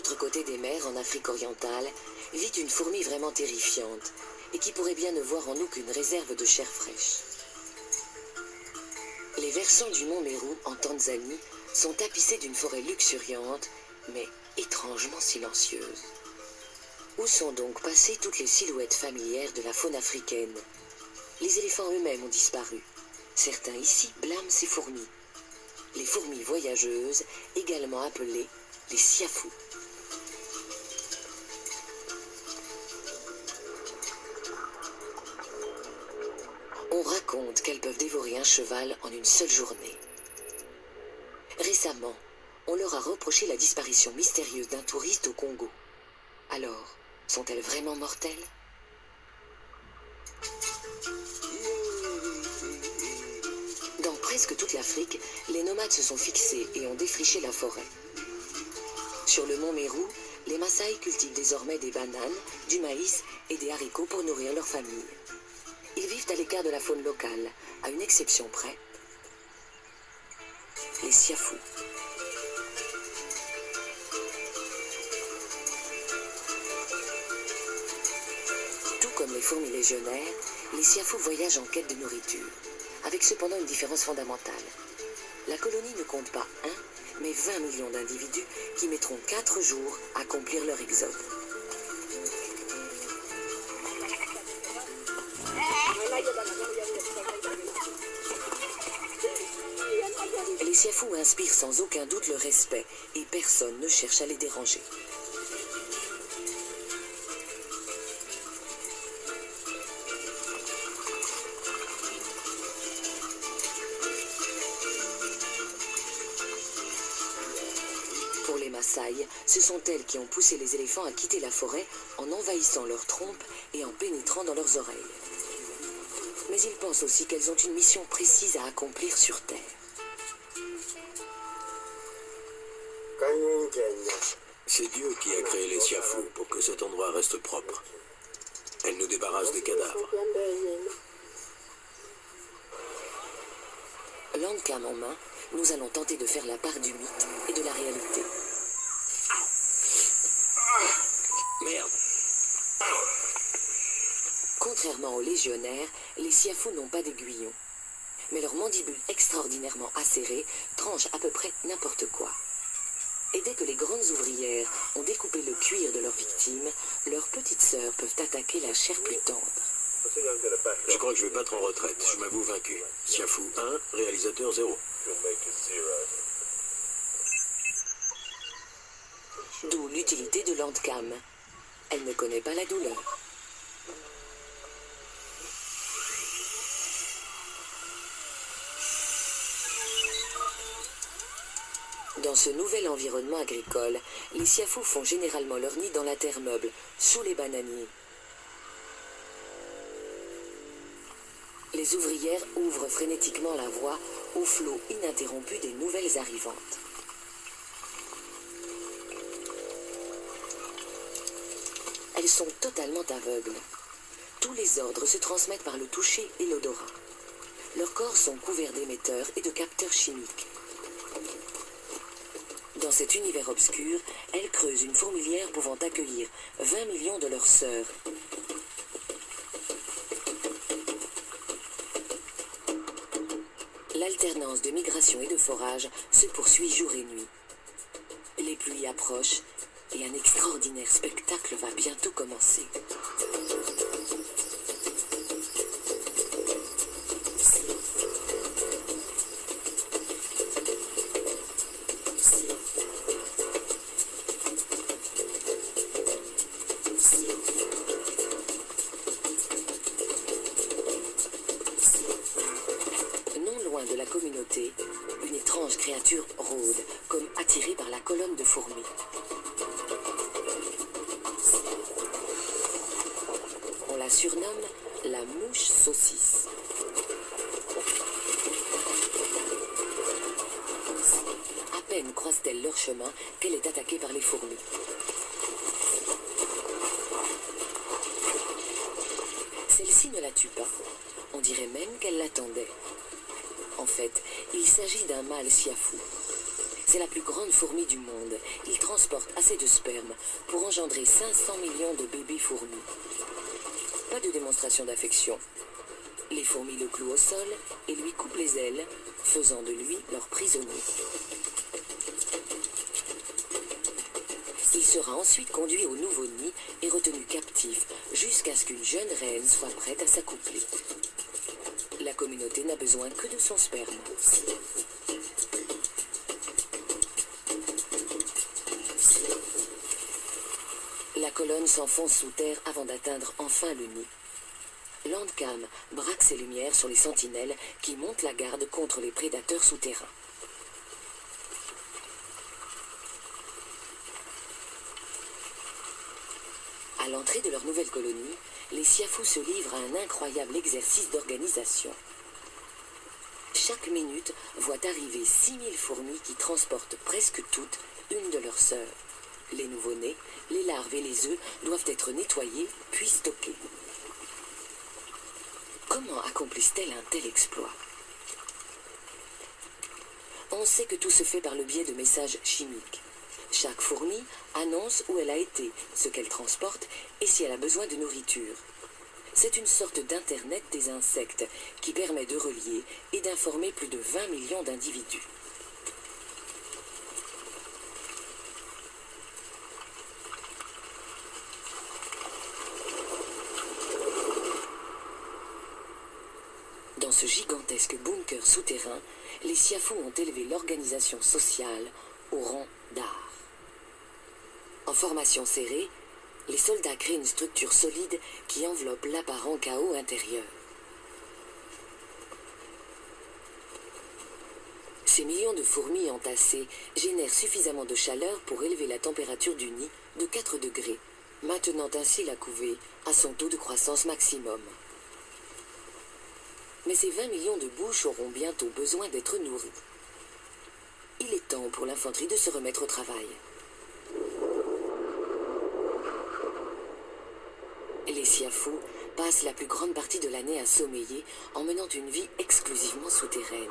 l'autre côté des mers, en Afrique orientale, vit une fourmi vraiment terrifiante et qui pourrait bien ne voir en nous qu'une réserve de chair fraîche. Les versants du mont Meru, en Tanzanie, sont tapissés d'une forêt luxuriante, mais étrangement silencieuse. Où sont donc passées toutes les silhouettes familières de la faune africaine? Les éléphants eux-mêmes ont disparu. Certains ici blâment ces fourmis. Les fourmis voyageuses, également appelées les siafous. On raconte qu'elles peuvent dévorer un cheval en une seule journée. Récemment, on leur a reproché la disparition mystérieuse d'un touriste au Congo. Alors, sont-elles vraiment mortelles? Dans presque toute l'Afrique, les nomades se sont fixés et ont défriché la forêt. Sur le mont Meru, les Maasai cultivent désormais des bananes, du maïs et des haricots pour nourrir leur famille. Ils vivent à l'écart de la faune locale, à une exception près, les siafous. Tout comme les fourmis légionnaires, les siafous voyagent en quête de nourriture, avec cependant une différence fondamentale. La colonie ne compte pas 1, mais 20 millions d'individus qui mettront 4 jours à accomplir leur exode. Les siafous inspirent sans aucun doute le respect et personne ne cherche à les déranger. Pour les Maasai, ce sont elles qui ont poussé les éléphants à quitter la forêt en envahissant leurs trompes et en pénétrant dans leurs oreilles. Mais ils pensent aussi qu'elles ont une mission précise à accomplir sur Terre. C'est Dieu qui a créé les siafous pour que cet endroit reste propre. Elle nous débarrasse des cadavres. Landcam en main, nous allons tenter de faire la part du mythe et de la réalité. Merde! Contrairement aux légionnaires, les siafous n'ont pas d'aiguillon. Mais leurs mandibules extraordinairement acérées tranchent à peu près n'importe quoi. Et dès que les grandes ouvrières ont découpé le cuir de leurs victimes, leurs petites sœurs peuvent attaquer la chair plus tendre. Je crois que je vais battre en retraite. Je m'avoue vaincu. Siafou 1, réalisateur 0. D'où l'utilité de Landcam. Elle ne connaît pas la douleur. Dans ce nouvel environnement agricole, les siafous font généralement leur nid dans la terre meuble, sous les bananiers. Les ouvrières ouvrent frénétiquement la voie au flot ininterrompu des nouvelles arrivantes. Elles sont totalement aveugles. Tous les ordres se transmettent par le toucher et l'odorat. Leurs corps sont couverts d'émetteurs et de capteurs chimiques. Dans cet univers obscur, elles creusent une fourmilière pouvant accueillir 20 millions de leurs sœurs. L'alternance de migration et de forage se poursuit jour et nuit. Les pluies approchent et un extraordinaire spectacle va bientôt commencer. De la communauté, une étrange créature rôde, comme attirée par la colonne de fourmis. On la surnomme la mouche saucisse. À peine croisent-elles leur chemin qu'elle est attaquée par les fourmis. Celle-ci ne la tue pas. On dirait même qu'elle l'attendait. En fait, il s'agit d'un mâle siafou. C'est la plus grande fourmi du monde. Il transporte assez de sperme pour engendrer 500 millions de bébés fourmis. Pas de démonstration d'affection. Les fourmis le clouent au sol et lui coupent les ailes, faisant de lui leur prisonnier. Il sera ensuite conduit au nouveau nid et retenu captif jusqu'à ce qu'une jeune reine soit prête à s'accoupler. La communauté n'a besoin que de son sperme. La colonne s'enfonce sous terre avant d'atteindre enfin le nid. Landcam braque ses lumières sur les sentinelles qui montent la garde contre les prédateurs souterrains. À l'entrée de leur nouvelle colonie, les Siafous se livrent à un incroyable exercice d'organisation. Chaque minute voit arriver 6000 fourmis qui transportent presque toutes une de leurs sœurs. Les nouveau-nés, les larves et les œufs doivent être nettoyés puis stockés. Comment accomplissent-elles un tel exploit? On sait que tout se fait par le biais de messages chimiques. Chaque fourmi annonce où elle a été, ce qu'elle transporte et si elle a besoin de nourriture. C'est une sorte d'internet des insectes qui permet de relier et d'informer plus de 20 millions d'individus. Dans ce gigantesque bunker souterrain, les Siafous ont élevé l'organisation sociale au rang d'art. En formation serrée, les soldats créent une structure solide qui enveloppe l'apparent chaos intérieur. Ces millions de fourmis entassées génèrent suffisamment de chaleur pour élever la température du nid de 4 degrés, maintenant ainsi la couvée à son taux de croissance maximum. Mais ces 20 millions de bouches auront bientôt besoin d'être nourries. Il est temps pour l'infanterie de se remettre au travail. Les Siafous passent la plus grande partie de l'année à sommeiller en menant une vie exclusivement souterraine.